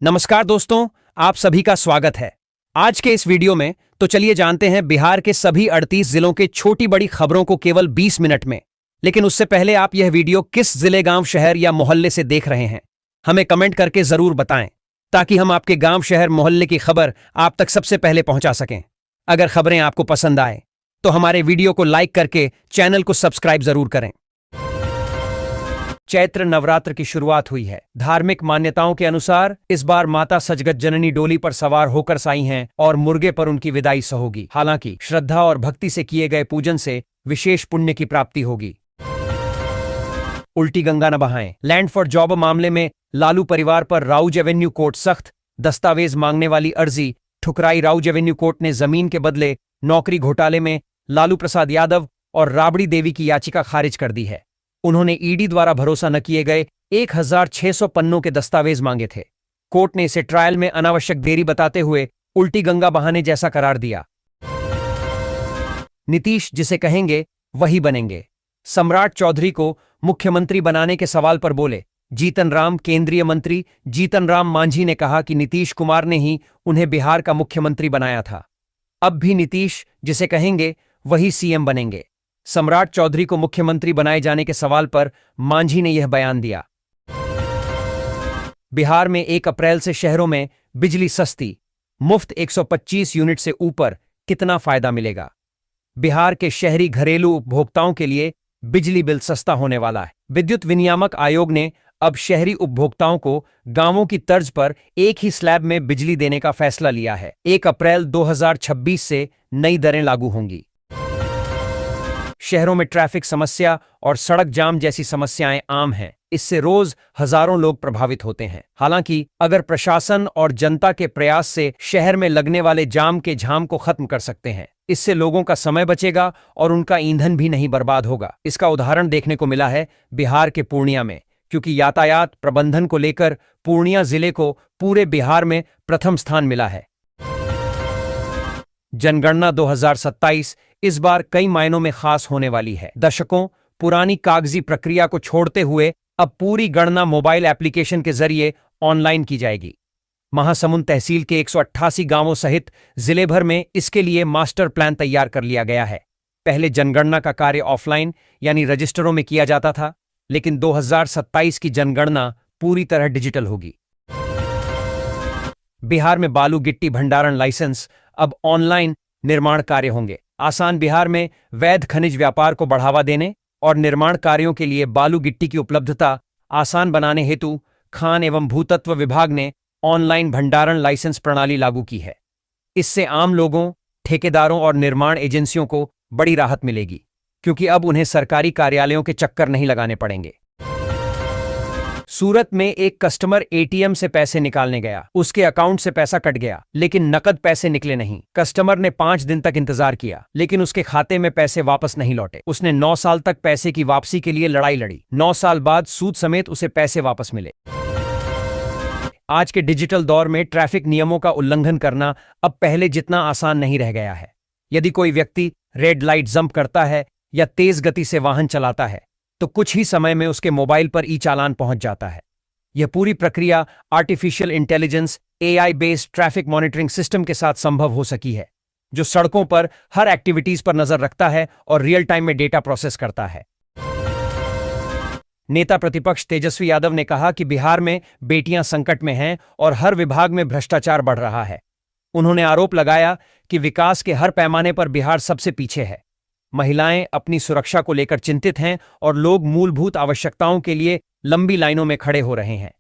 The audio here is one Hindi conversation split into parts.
नमस्कार दोस्तों, आप सभी का स्वागत है। आज के इस वीडियो में तो चलिए जानते हैं बिहार के सभी 38 जिलों के छोटी बड़ी खबरों को केवल 20 मिनट में। लेकिन उससे पहले आप यह वीडियो किस जिले, गांव, शहर या मोहल्ले से देख रहे हैं, हमें कमेंट करके जरूर बताएं, ताकि हम आपके गांव, शहर, मोहल्ले की खबर आप तक सबसे पहले पहुंचा सकें। अगर खबरें आपको पसंद आए तो हमारे वीडियो को लाइक करके चैनल को सब्सक्राइब जरूर करें। चैत्र नवरात्र की शुरुआत हुई है। धार्मिक मान्यताओं के अनुसार इस बार माता सजगत जननी डोली पर सवार होकर साई हैं और मुर्गे पर उनकी विदाई होगी। हालांकि श्रद्धा और भक्ति से किए गए पूजन से विशेष पुण्य की प्राप्ति होगी। उल्टी गंगा न बहाएं। लैंड फॉर जॉब मामले में लालू परिवार पर राउज एवेन्यू कोर्ट सख्त। दस्तावेज मांगने वाली अर्जी ठुकराई। राउज एवेन्यू कोर्ट ने जमीन के बदले नौकरी घोटाले में लालू प्रसाद यादव और राबड़ी देवी की याचिका खारिज कर दी है। उन्होंने ईडी द्वारा भरोसा न किए गए 1600 पन्नों के दस्तावेज मांगे थे। कोर्ट ने इसे ट्रायल में अनावश्यक देरी बताते हुए उल्टी गंगा बहाने जैसा करार दिया। नीतीश जिसे कहेंगे वही बनेंगे। सम्राट चौधरी को मुख्यमंत्री बनाने के सवाल पर बोले जीतन राम। केंद्रीय मंत्री जीतन राम मांझी ने कहा कि नीतीश कुमार ने ही उन्हें बिहार का मुख्यमंत्री बनाया था। अब भी नीतीश जिसे कहेंगे वही सीएम बनेंगे। सम्राट चौधरी को मुख्यमंत्री बनाए जाने के सवाल पर मांझी ने यह बयान दिया। बिहार में 1 अप्रैल से शहरों में बिजली सस्ती। मुफ्त 125 यूनिट से ऊपर कितना फायदा मिलेगा। बिहार के शहरी घरेलू उपभोक्ताओं के लिए बिजली बिल सस्ता होने वाला है। विद्युत विनियामक आयोग ने अब शहरी उपभोक्ताओं को गांवों की तर्ज पर एक ही स्लैब में बिजली देने का फैसला लिया है। 1 अप्रैल 2026 से नई दरें लागू होंगी। शहरों में ट्रैफिक समस्या और सड़क जाम जैसी समस्याएं आम हैं। इससे रोज हजारों लोग प्रभावित होते हैं। हालांकि अगर प्रशासन और जनता के प्रयास से शहर में लगने वाले जाम के झाम को खत्म कर सकते हैं, इससे लोगों का समय बचेगा और उनका ईंधन भी नहीं बर्बाद होगा। इसका उदाहरण देखने को मिला है बिहार के पूर्णिया में, क्योंकि यातायात प्रबंधन को लेकर पूर्णिया जिले को पूरे बिहार में प्रथम स्थान मिला है। जनगणना 2027 इस बार कई मायनों में खास होने वाली है। दशकों पुरानी कागजी प्रक्रिया को छोड़ते हुए अब पूरी गणना मोबाइल एप्लीकेशन के जरिए ऑनलाइन की जाएगी। महासमुंद तहसील के 188 गांवों सहित जिले भर में इसके लिए मास्टर प्लान तैयार कर लिया गया है। पहले जनगणना का कार्य ऑफलाइन यानी रजिस्टरों में किया जाता था, लेकिन 2027 की जनगणना पूरी तरह डिजिटल होगी। बिहार में बालू गिट्टी भंडारण लाइसेंस अब ऑनलाइन निर्माण कार्य होंगे। आसान बिहार में वैध खनिज व्यापार को बढ़ावा देने और निर्माण कार्यों के लिए बालू गिट्टी की उपलब्धता आसान बनाने हेतु खान एवं भूतत्व विभाग ने ऑनलाइन भंडारण लाइसेंस प्रणाली लागू की है। इससे आम लोगों, ठेकेदारों और निर्माण एजेंसियों को बड़ी राहत मिलेगी, क्योंकि अब उन्हें सरकारी कार्यालयों के चक्कर नहीं लगाने पड़ेंगे। सूरत में एक कस्टमर एटीएम से पैसे निकालने गया। उसके अकाउंट से पैसा कट गया, लेकिन नकद पैसे निकले नहीं। कस्टमर ने 5 दिन तक इंतजार किया, लेकिन उसके खाते में पैसे वापस नहीं लौटे। उसने 9 साल तक पैसे की वापसी के लिए लड़ाई लड़ी। 9 साल बाद सूद समेत उसे पैसे वापस मिले। आज के डिजिटल दौर में ट्रैफिक नियमों का उल्लंघन करना अब पहले जितना आसान नहीं रह गया है। यदि कोई व्यक्ति रेड लाइट जंप करता है या तेज गति से वाहन चलाता है, तो कुछ ही समय में उसके मोबाइल पर ई चालान पहुंच जाता है। यह पूरी प्रक्रिया artificial intelligence AI based traffic monitoring system के साथ संभव हो सकी है, जो सड़कों पर हर एक्टिविटीज पर नजर रखता है और रियल टाइम में डेटा प्रोसेस करता है। नेता प्रतिपक्ष तेजस्वी यादव ने कहा कि बिहार में बेटियां संकट में हैं और हर विभाग में भ्रष्टाचार बढ़ रहा है। उन्होंने आरोप लगाया कि विकास के हर पैमाने पर बिहार सबसे पीछे है। महिलाएं अपनी सुरक्षा को लेकर चिंतित हैं और लोग मूलभूत आवश्यकताओं के लिए लंबी लाइनों में खड़े हो रहे हैं।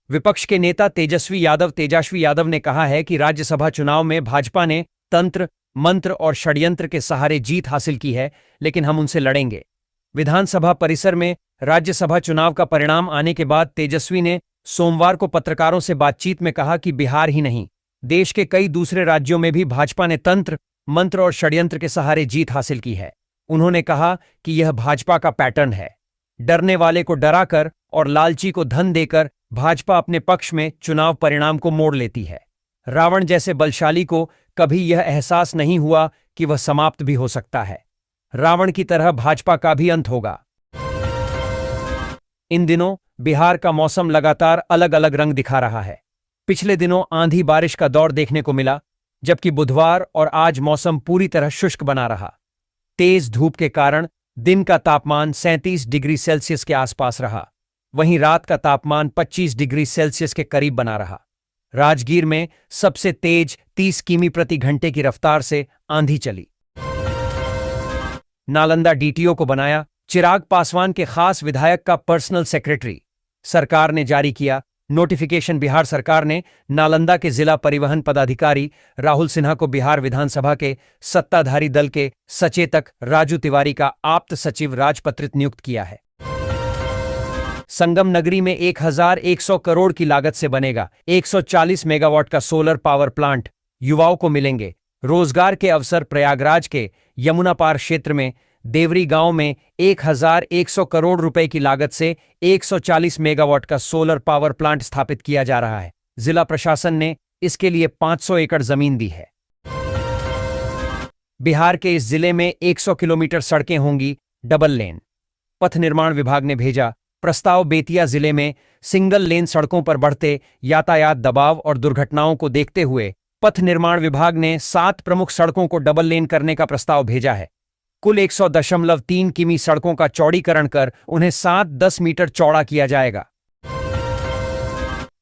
विपक्ष के नेता तेजस्वी यादव ने कहा है कि राज्यसभा चुनाव में भाजपा ने तंत्र, मंत्र और षड्यंत्र के सहारे जीत हासिल की है, लेकिन हम उनसे लड़ेंगे। विधानसभा परिसर में राज्यसभा चुनाव का परिणाम आने के बाद तेजस्वी ने सोमवार को पत्रकारों से बातचीत में कहा कि बिहार ही नहीं, देश के कई दूसरे राज्यों में भी भाजपा ने तंत्र, मंत्र और षड्यंत्र के सहारे जीत हासिल की है। उन्होंने कहा कि यह भाजपा का पैटर्न है। डरने वाले को डराकर और लालची को धन देकर भाजपा अपने पक्ष में चुनाव परिणाम को मोड़ लेती है। रावण जैसे बलशाली को कभी यह एहसास नहीं हुआ कि वह समाप्त भी हो सकता है। रावण की तरह भाजपा का भी अंत होगा। इन दिनों बिहार का मौसम लगातार अलग अलग रंग दिखा रहा है। पिछले दिनों आंधी बारिश का दौर देखने को मिला, जबकि बुधवार और आज मौसम पूरी तरह शुष्क बना रहा। तेज धूप के कारण दिन का तापमान 37 डिग्री सेल्सियस के आसपास रहा, वहीं रात का तापमान 25 डिग्री सेल्सियस के करीब बना रहा। राजगीर में सबसे तेज 30 किमी प्रति घंटे की रफ्तार से आंधी चली। नालंदा डीटीओ को बनाया चिराग पासवान के खास विधायक का पर्सनल सेक्रेटरी। सरकार ने जारी किया नोटिफिकेशन। बिहार सरकार ने नालंदा के जिला परिवहन पदाधिकारी राहुल सिन्हा को बिहार विधानसभा के सत्ताधारी दल के सचेतक राजू तिवारी का आप्त सचिव राजपत्रित नियुक्त किया है। संगम नगरी में 1100 करोड़ की लागत से बनेगा 140 मेगावाट का सोलर पावर प्लांट। युवाओं को मिलेंगे रोजगार के अवसर। प्रयागराज के यमुना पार क्षेत्र में देवरी गांव में 1100 करोड़ रुपए की लागत से 140 मेगावाट का सोलर पावर प्लांट स्थापित किया जा रहा है। जिला प्रशासन ने इसके लिए 500 एकड़ जमीन दी है। बिहार के इस जिले में 100 किलोमीटर सड़कें होंगी डबल लेन। पथ निर्माण विभाग ने भेजा प्रस्ताव। बेतिया जिले में सिंगल लेन सड़कों पर बढ़ते यातायात दबाव और दुर्घटनाओं को देखते हुए पथ निर्माण विभाग ने 7 प्रमुख सड़कों को डबल लेन करने का प्रस्ताव भेजा है। कुल 100.3 किमी सड़कों का चौड़ीकरण कर उन्हें 7-10 मीटर चौड़ा किया जाएगा।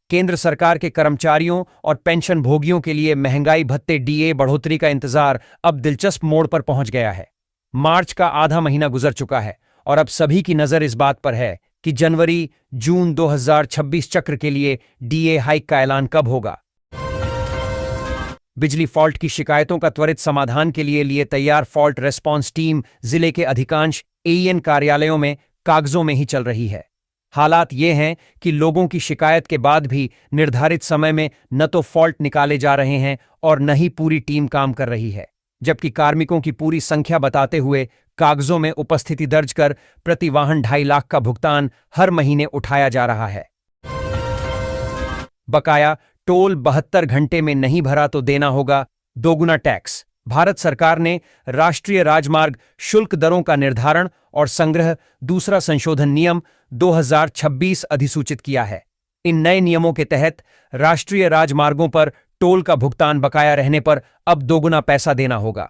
केंद्र सरकार के कर्मचारियों और पेंशन भोगियों के लिए महंगाई भत्ते डीए बढ़ोतरी का इंतजार अब दिलचस्प मोड़ पर पहुंच गया है। मार्च का आधा महीना गुजर चुका है और अब सभी की नजर इस बात पर है कि जनवरी जून 2026 चक्र के लिए डीए हाइक का ऐलान कब होगा। बिजली फॉल्ट की शिकायतों का त्वरित समाधान के लिए तैयार फॉल्ट रेस्पॉन्स टीम जिले के अधिकांश एईएन कार्यालयों में कागजों में ही चल रही है। हालात ये हैं कि लोगों की शिकायत के बाद भी निर्धारित समय में न तो फॉल्ट निकाले जा रहे हैं और न ही पूरी टीम काम कर रही है, जबकि कार्मिकों की पूरी संख्या बताते हुए कागजों में उपस्थिति दर्ज कर प्रति वाहन 2.5 लाख का भुगतान हर महीने उठाया जा रहा है। बकाया टोल 72 घंटे में नहीं भरा तो देना होगा दोगुना टैक्स। भारत सरकार ने राष्ट्रीय राजमार्ग शुल्क दरों का निर्धारण और संग्रह दूसरा संशोधन नियम 2026 अधिसूचित किया है। इन नए नियमों के तहत राष्ट्रीय राजमार्गों पर टोल का भुगतान बकाया रहने पर अब दोगुना पैसा देना होगा।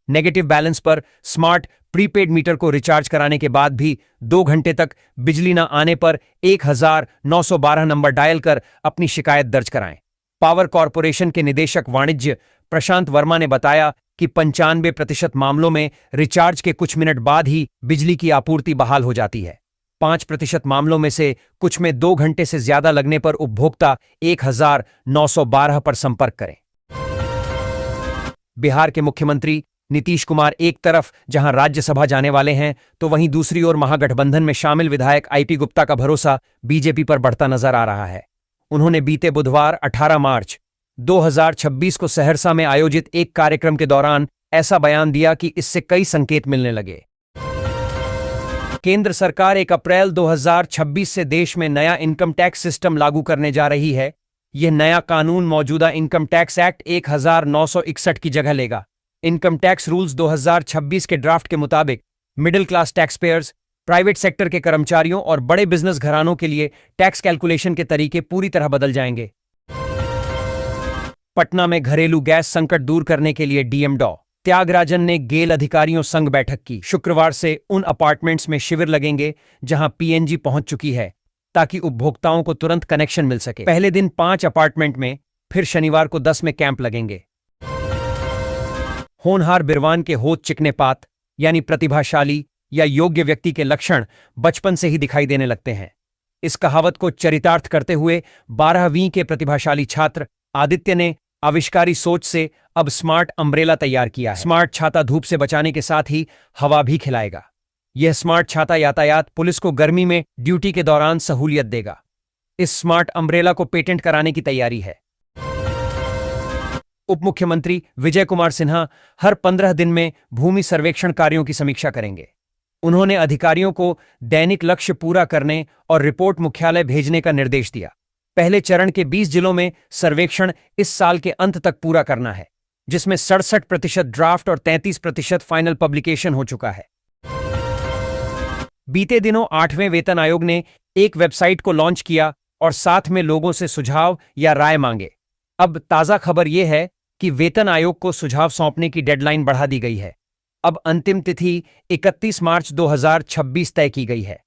नेगेटिव बैलेंस पर स्मार्ट प्रीपेड मीटर को रिचार्ज कराने के बाद भी 2 घंटे तक बिजली न आने पर 1912 नंबर डायल कर अपनी शिकायत दर्ज कराएं। पावर कॉरपोरेशन के निदेशक वाणिज्य प्रशांत वर्मा ने बताया कि 95% मामलों में रिचार्ज के कुछ मिनट बाद ही बिजली की आपूर्ति बहाल हो जाती है। 5% मामलों में से कुछ में 2 घंटे से ज्यादा लगने पर उपभोक्ता 1912 पर संपर्क करें। बिहार के मुख्यमंत्री नीतीश कुमार एक तरफ जहां राज्यसभा जाने वाले हैं, तो वहीं दूसरी ओर महागठबंधन में शामिल विधायक आईपी गुप्ता का भरोसा बीजेपी पर बढ़ता नजर आ रहा है। उन्होंने बीते बुधवार 18 मार्च 2026 को सहरसा में आयोजित एक कार्यक्रम के दौरान ऐसा बयान दिया कि इससे कई संकेत मिलने लगे। केंद्र सरकार 1 अप्रैल 2026 से देश में नया इनकम टैक्स सिस्टम लागू करने जा रही है। यह नया कानून मौजूदा इनकम टैक्स एक्ट 1961 की जगह लेगा। इनकम टैक्स रूल्स 2026 के ड्राफ्ट के मुताबिक middle class tax payers, private sector के कर्मचारियों और बड़े बिजनेस घरानों के लिए टैक्स कैलकुलेशन के तरीके पूरी तरह बदल जाएंगे। पटना में घरेलू गैस संकट दूर करने के लिए डीएम डॉ त्यागराजन ने गेल अधिकारियों संग बैठक की। शुक्रवार से उन अपार्टमेंट्स में शिविर लगेंगे जहां पीएनजी पहुंच चुकी है, ताकि उपभोक्ताओं को तुरंत कनेक्शन मिल सके। पहले दिन 5 अपार्टमेंट में, फिर शनिवार को 10 में कैंप लगेंगे। होनहार बिरवान के होत चिकने पात यानी प्रतिभाशाली या योग्य व्यक्ति के लक्षण बचपन से ही दिखाई देने लगते हैं। इस कहावत को चरितार्थ करते हुए 12वीं के प्रतिभाशाली छात्र आदित्य ने आविष्कारी सोच से अब स्मार्ट अम्ब्रेला तैयार किया है। स्मार्ट छाता धूप से बचाने के साथ ही हवा भी खिलाएगा। यह स्मार्ट छाता यातायात पुलिस को गर्मी में ड्यूटी के दौरान सहूलियत देगा। इस स्मार्ट अम्ब्रेला को पेटेंट कराने की तैयारी है। उप मुख्यमंत्री विजय कुमार सिन्हा हर 15 दिन में भूमि सर्वेक्षण कार्यों की समीक्षा करेंगे। उन्होंने अधिकारियों को दैनिक लक्ष्य पूरा करने और रिपोर्ट मुख्यालय भेजने का निर्देश दिया। पहले चरण के 20 जिलों में सर्वेक्षण इस साल के अंत तक पूरा करना है, जिसमें 67% ड्राफ्ट और 33% फाइनल पब्लिकेशन हो चुका है। बीते दिनों 8वें वेतन आयोग ने एक वेबसाइट को लॉन्च किया और साथ में लोगों से सुझाव या राय मांगे। अब ताजा खबर यह है कि वेतन आयोग को सुझाव सौंपने की डेडलाइन बढ़ा दी गई है। अब अंतिम तिथि 31 मार्च 2026 तय की गई है।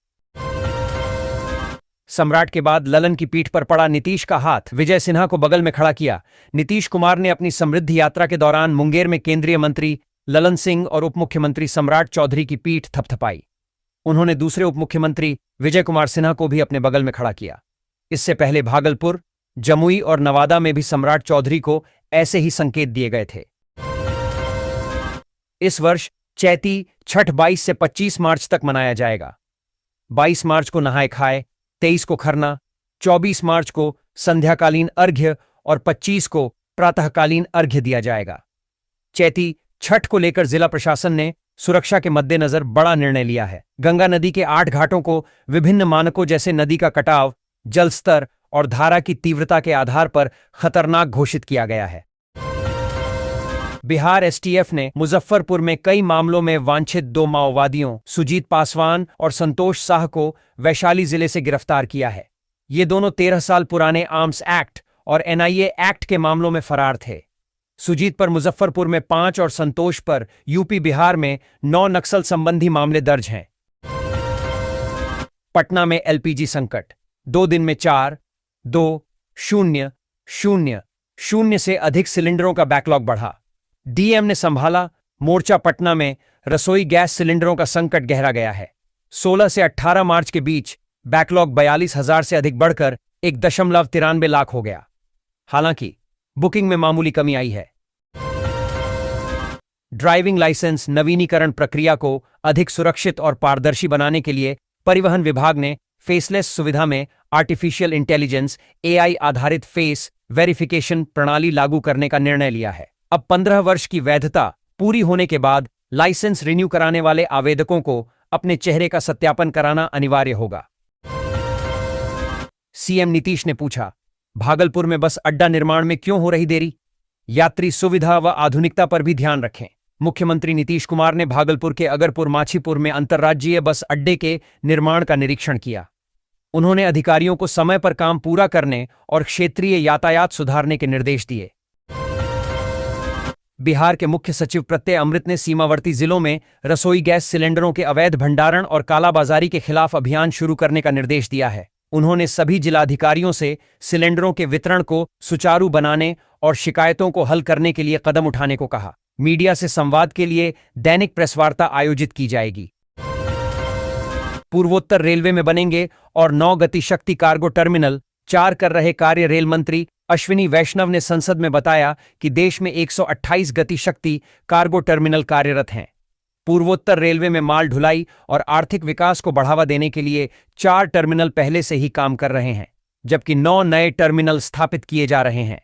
सम्राट के बाद ललन की पीठ पर पड़ा नीतीश का हाथ, विजय सिन्हा को बगल में खड़ा किया। नीतीश कुमार ने अपनी समृद्धि यात्रा के दौरान मुंगेर में केंद्रीय मंत्री ललन सिंह और उप मुख्यमंत्री सम्राट चौधरी की पीठ थपथपाई। उन्होंने दूसरे उप मुख्यमंत्री विजय कुमार सिन्हा को भी अपने बगल में खड़ा किया। इससे पहले भागलपुर, जमुई और नवादा में भी सम्राट चौधरी को ऐसे ही संकेत दिए गए थे। इस वर्ष चैती छठ 22 से 25 मार्च तक मनाया जाएगा। 22 मार्च को नहाय खाए, 23 को खरना, 24 मार्च को संध्याकालीन अर्घ्य और 25 को प्रातःकालीन अर्घ्य दिया जाएगा। चैती छठ को लेकर जिला प्रशासन ने सुरक्षा के मद्देनजर बड़ा निर्णय लिया है। गंगा नदी के 8 घाटों को विभिन्न मानकों जैसे नदी का कटाव, जलस्तर और धारा की तीव्रता के आधार पर खतरनाक घोषित किया गया है। बिहार एसटीएफ ने मुजफ्फरपुर में कई मामलों में वांछित 2 माओवादियों सुजीत पासवान और संतोष साह को वैशाली जिले से गिरफ्तार किया है। ये दोनों 13 साल पुराने आर्म्स एक्ट और एनआईए एक्ट के मामलों में फरार थे। सुजीत पर मुजफ्फरपुर में 5 और संतोष पर यूपी बिहार में 9 नक्सल संबंधी मामले दर्ज हैं। पटना में एलपीजी संकट, 2 दिन में 4,2,0,0,0 से अधिक सिलेंडरों का बैकलॉग बढ़ा। डीएम ने संभाला मोर्चा। पटना में रसोई गैस सिलेंडरों का संकट गहरा गया है। 16 से 18 मार्च के बीच बैकलॉग 42,000 से अधिक बढ़कर 1.93 लाख हो गया। हालांकि बुकिंग में मामूली कमी आई है। ड्राइविंग लाइसेंस नवीनीकरण प्रक्रिया को अधिक सुरक्षित और पारदर्शी बनाने के लिए परिवहन विभाग ने फेसलेस सुविधा में आर्टिफिशियल इंटेलिजेंस एआई आधारित फेस वेरिफिकेशन प्रणाली लागू करने का निर्णय लिया है। अब 15 वर्ष की वैधता पूरी होने के बाद लाइसेंस रिन्यू कराने वाले आवेदकों को अपने चेहरे का सत्यापन कराना अनिवार्य होगा। सीएम नीतीश ने पूछा, भागलपुर में बस अड्डा निर्माण में क्यों हो रही देरी? यात्री सुविधा व आधुनिकता पर भी ध्यान रखें। मुख्यमंत्री नीतीश कुमार ने भागलपुर के अगरपुर माछीपुर में अंतर्राज्यीय बस अड्डे के निर्माण का निरीक्षण किया। उन्होंने अधिकारियों को समय पर काम पूरा करने और क्षेत्रीय यातायात सुधारने के निर्देश दिए। बिहार के मुख्य सचिव प्रत्यय अमृत ने सीमावर्ती जिलों में रसोई गैस सिलेंडरों के अवैध भंडारण और कालाबाजारी के खिलाफ अभियान शुरू करने का निर्देश दिया है। उन्होंने सभी जिलाधिकारियों से सिलेंडरों के वितरण को सुचारू बनाने और शिकायतों को हल करने के लिए कदम उठाने को कहा। मीडिया से संवाद के लिए दैनिक प्रेसवार्ता आयोजित की जाएगी। पूर्वोत्तर रेलवे में बनेंगे और 9 गति शक्ति कार्गो टर्मिनल। 4 कर रहे कार्य। रेल मंत्री अश्विनी वैष्णव ने संसद में बताया कि देश में 128 गति शक्ति कार्गो टर्मिनल कार्यरत हैं। पूर्वोत्तर रेलवे में माल ढुलाई और आर्थिक विकास को बढ़ावा देने के लिए 4 टर्मिनल पहले से ही काम कर रहे हैं, जबकि 9 नए टर्मिनल स्थापित किए जा रहे हैं।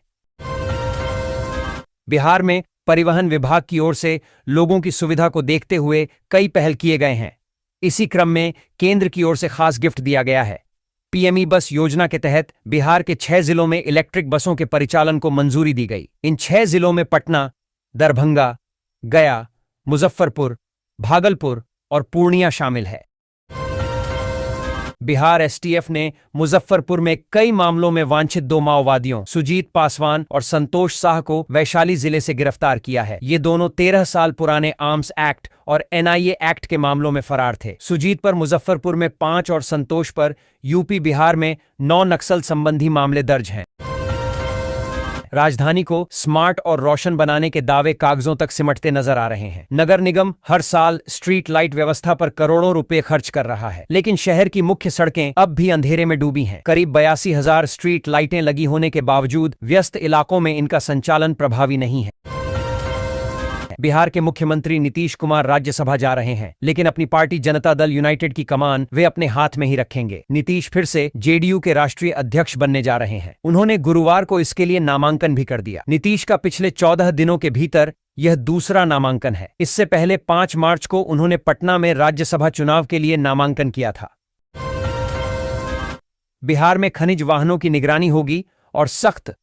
बिहार में परिवहन विभाग की ओर से लोगों की सुविधा को देखते हुए कई पहल किए गए हैं। इसी क्रम में केंद्र की ओर से खास गिफ्ट दिया गया है। पीएमई बस योजना के तहत बिहार के 6 जिलों में इलेक्ट्रिक बसों के परिचालन को मंजूरी दी गई। इन 6 जिलों में पटना, दरभंगा, गया, मुजफ्फरपुर, भागलपुर और पूर्णिया शामिल है। बिहार एसटीएफ ने मुजफ्फरपुर में कई मामलों में वांछित 2 माओवादियों सुजीत पासवान और संतोष साह को वैशाली जिले से गिरफ्तार किया है। ये दोनों 13 साल पुराने आर्म्स एक्ट और एनआईए एक्ट के मामलों में फरार थे। सुजीत पर मुजफ्फरपुर में 5 और संतोष पर यूपी बिहार में 9 नक्सल संबंधी मामले दर्ज हैं। राजधानी को स्मार्ट और रोशन बनाने के दावे कागजों तक सिमटते नजर आ रहे हैं। नगर निगम हर साल स्ट्रीट लाइट व्यवस्था पर करोड़ों रुपए खर्च कर रहा है, लेकिन शहर की मुख्य सड़कें अब भी अंधेरे में डूबी हैं। करीब 82,000 स्ट्रीट लाइटें लगी होने के बावजूद व्यस्त इलाकों में इनका संचालन प्रभावी नहीं है। बिहार के मुख्यमंत्री नीतीश कुमार राज्यसभा जा रहे हैं, लेकिन अपनी पार्टी जनता दल यूनाइटेड की कमान वे अपने हाथ में ही रखेंगे। नीतीश फिर से जेडीयू के राष्ट्रीय अध्यक्ष बनने जा रहे हैं। उन्होंने गुरुवार को इसके लिए नामांकन भी कर दिया। नीतीश का पिछले 14 दिनों के भीतर यह दूसरा नामांकन है। इससे पहले 5 मार्च को उन्होंने पटना में राज्यसभा चुनाव के लिए नामांकन किया था। बिहार में खनिज वाहनों की निगरानी होगी और सख्त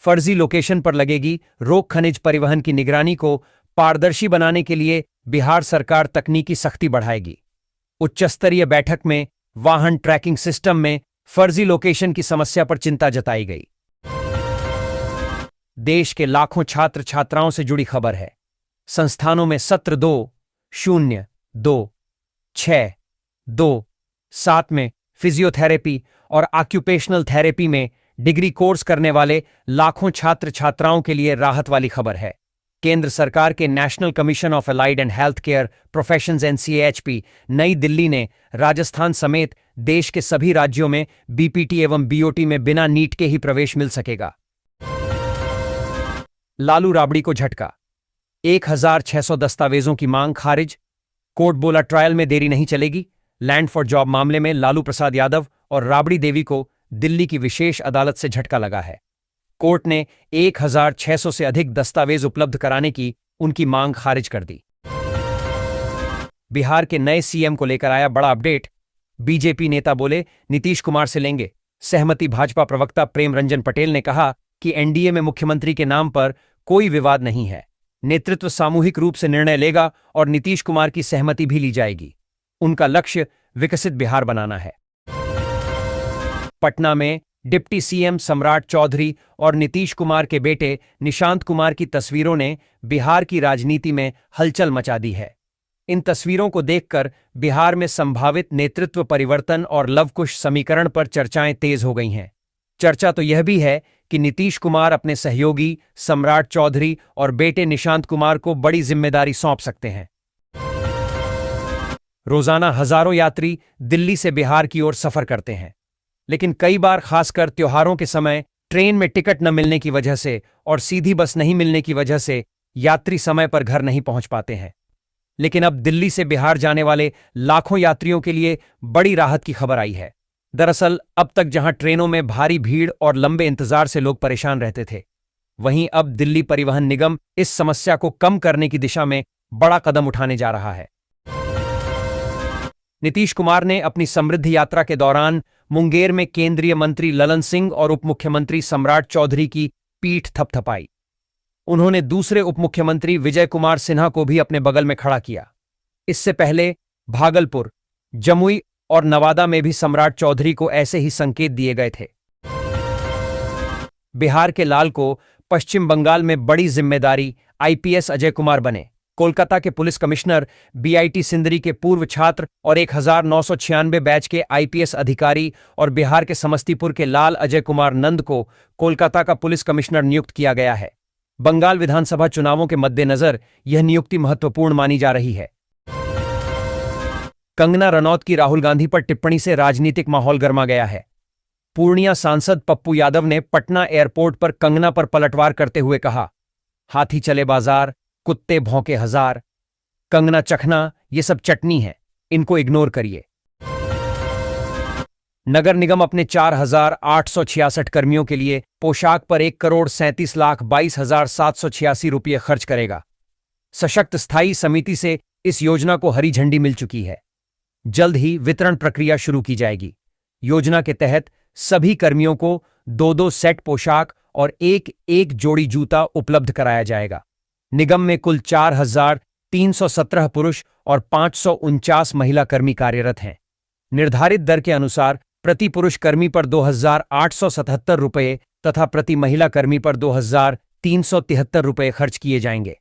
फर्जी लोकेशन पर लगेगी रोक। खनिज परिवहन की निगरानी को पारदर्शी बनाने के लिए बिहार सरकार तकनीकी सख्ती बढ़ाएगी। उच्च स्तरीय बैठक में वाहन ट्रैकिंग सिस्टम में फर्जी लोकेशन की समस्या पर चिंता जताई गई। देश के लाखों छात्र छात्राओं से जुड़ी खबर है। संस्थानों में सत्र 2026-27 में फिजियोथेरेपी और ऑक्यूपेशनल थेरेपी में डिग्री कोर्स करने वाले लाखों छात्र छात्राओं के लिए राहत वाली खबर है। केंद्र सरकार के national commission of allied and health care professions NCHP नई दिल्ली ने राजस्थान समेत देश के सभी राज्यों में बीपीटी एवं बीओटी में बिना नीट के ही प्रवेश मिल सकेगा। लालू राबड़ी को झटका, 1600 दस्तावेजों की मांग खारिज। कोर्ट बोला ट्रायल में देरी नहीं चलेगी। लैंड फॉर जॉब मामले में लालू प्रसाद यादव और राबड़ी देवी को दिल्ली की विशेष अदालत से झटका लगा है। कोर्ट ने 1600 से अधिक दस्तावेज उपलब्ध कराने की उनकी मांग खारिज कर दी। बिहार के नए सीएम को लेकर आया बड़ा अपडेट। बीजेपी नेता बोले नीतीश कुमार से लेंगे सहमति। भाजपा प्रवक्ता प्रेम रंजन पटेल ने कहा कि एनडीए में मुख्यमंत्री के नाम पर कोई विवाद नहीं है। नेतृत्व सामूहिक रूप से निर्णय लेगा और नीतीश कुमार की सहमति भी ली जाएगी। उनका लक्ष्य विकसित बिहार बनाना है। पटना में डिप्टी सीएम सम्राट चौधरी और नीतीश कुमार के बेटे निशांत कुमार की तस्वीरों ने बिहार की राजनीति में हलचल मचा दी है। इन तस्वीरों को देखकर बिहार में संभावित नेतृत्व परिवर्तन और लवकुश समीकरण पर चर्चाएं तेज हो गई हैं। चर्चा तो यह भी है कि नीतीश कुमार अपने सहयोगी सम्राट चौधरी और बेटे निशांत कुमार को बड़ी जिम्मेदारी सौंप सकते हैं। रोजाना हजारों यात्री दिल्ली से बिहार की ओर सफर करते हैं, लेकिन कई बार खासकर त्योहारों के समय ट्रेन में टिकट न मिलने की वजह से और सीधी बस नहीं मिलने की वजह से यात्री समय पर घर नहीं पहुंच पाते हैं। लेकिन अब दिल्ली से बिहार जाने वाले लाखों यात्रियों के लिए बड़ी राहत की खबर आई है। दरअसल अब तक जहां ट्रेनों में भारी भीड़ और लंबे इंतजार से लोग परेशान रहते थे, वहीं अब दिल्ली परिवहन निगम इस समस्या को कम करने की दिशा में बड़ा कदम उठाने जा रहा है। नीतीश कुमार ने अपनी समृद्धि यात्रा के दौरान मुंगेर में केंद्रीय मंत्री ललन सिंह और उप मुख्यमंत्री सम्राट चौधरी की पीठ थपथपाई। उन्होंने दूसरे उप मुख्यमंत्री विजय कुमार सिन्हा को भी अपने बगल में खड़ा किया। इससे पहले भागलपुर, जमुई और नवादा में भी सम्राट चौधरी को ऐसे ही संकेत दिए गए थे। बिहार के लाल को पश्चिम बंगाल में बड़ी जिम्मेदारी, आईपीएस अजय कुमार बने। कोलकाता के पुलिस कमिश्नर बीआईटी सिंदरी के पूर्व छात्र और 1996 बैच के आईपीएस अधिकारी और बिहार के समस्तीपुर के लाल अजय कुमार नंद को कोलकाता का पुलिस कमिश्नर नियुक्त किया गया है। बंगाल विधानसभा चुनावों के मद्देनजर यह नियुक्ति महत्वपूर्ण मानी जा रही है। कंगना रनौत की राहुल गांधी पर टिप्पणी से राजनीतिक माहौल गर्मा गया है। पूर्णिया सांसद पप्पू यादव ने पटना एयरपोर्ट पर कंगना पर पलटवार करते हुए कहा, हाथी चले बाजार, कुत्ते भौंके हजार, कंगना चखना ये सब चटनी है, इनको इग्नोर करिए। नगर निगम अपने 4,866 कर्मियों के लिए पोशाक पर 1,37,22,786 रुपये खर्च करेगा। सशक्त स्थायी समिति से इस योजना को हरी झंडी मिल चुकी है। जल्द ही वितरण प्रक्रिया शुरू की जाएगी। योजना के तहत सभी कर्मियों को 2-2 सेट पोशाक और 1-1 जोड़ी जूता उपलब्ध कराया जाएगा। निगम में कुल 4,317 पुरुष और 549 महिला कर्मी कार्यरत हैं। निर्धारित दर के अनुसार प्रति पुरुष कर्मी पर 2,877 रुपये तथा प्रति महिला कर्मी पर 2,373 रुपये खर्च किए जाएंगे।